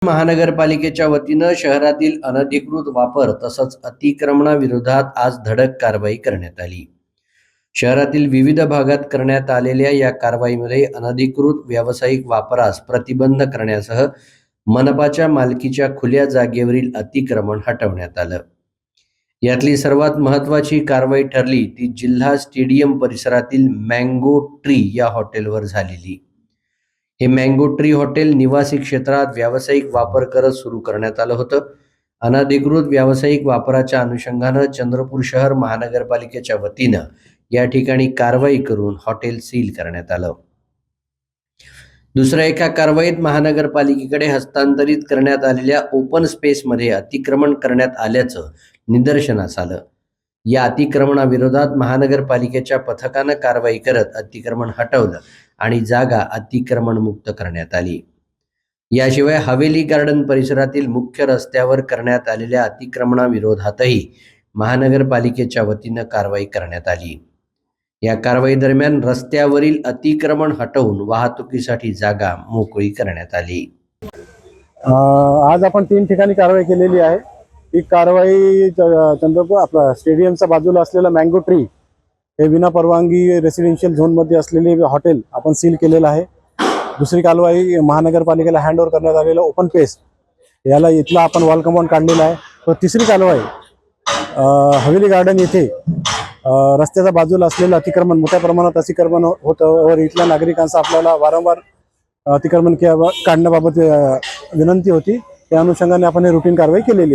महानगरपालिकेच्या वतीनं शहरातील अनधिकृत वापर तसंच अतिक्रमणाविरोधात आज धडक कारवाई करण्यात आली। शहरातील विविध भागात करण्यात आलेल्या या कारवाईमध्ये अनधिकृत व्यावसायिक वापरास प्रतिबंध करण्यासह मनपाच्या मालकीच्या खुल्या जागेवरील अतिक्रमण हटवण्यात आलं। यातली सर्वात महत्त्वाची कारवाई ठरली ती जिल्हा स्टेडियम परिसरातील मँगो ट्री या हॉटेलवर झालेली। हे मँगो ट्री हॉटेल निवासी क्षेत्रात व्यावसायिक वापर करत सुरू करण्यात आलं होतं। अनधिकृत व्यावसायिक वापराच्या अनुषंगानं चंद्रपूर शहर महानगरपालिकेच्या वतीनं या ठिकाणी कारवाई करून हॉटेल सील करण्यात आलं। दुसऱ्या एका कारवाईत महानगरपालिकेकडे हस्तांतरित करण्यात आलेल्या ओपन स्पेसमध्ये अतिक्रमण करण्यात आल्याचं निदर्शनास आलं। या अतिक्रमणाविरोधात महानगरपालिकेच्या पथकानं कारवाई करत अतिक्रमण हटवलं आणि जागा अतिक्रमण मुक्त करण्यात आली। याशिवाय हवेली गार्डन परिसरातील मुख्य रस्त्यावर करण्यात आलेल्या अतिक्रमणाविरोधातही महानगरपालिकेच्या वतीनं कारवाई करण्यात आली। या कारवाई दरम्यान रस्त्यावरील अतिक्रमण हटवून वाहतुकीसाठी जागा मोकळी करण्यात आली। आज आपण 3 ठिकाणी कारवाई केलेली आहे। ही कारवाई चंद्रपूर आपला स्टेडियमच्या बाजूला असलेला मँगो ट्री हे विना परवानगी रेसिडेन्शियल झोनमध्ये असलेले हॉटेल आपण सील केलेलं आहे। दुसरी कारवाई महानगरपालिकेला हँडओव्हर करण्यात आलेला ओपन स्पेस याला इथला आपण वॉल कंपाऊंड काढलेला आहे। तर तिसरी कारवाई हवेली गार्डन येथे रस्त्याच्या बाजूला असलेलं अतिक्रमण मोठ्या प्रमाणात अतिक्रमण होतं व इथल्या नागरिकांचा आपल्याला वारंवार अतिक्रमण काढण्याबाबत विनंती होती। त्या अनुषंगाने आपण ही रुटीन कारवाई केलेली आहे।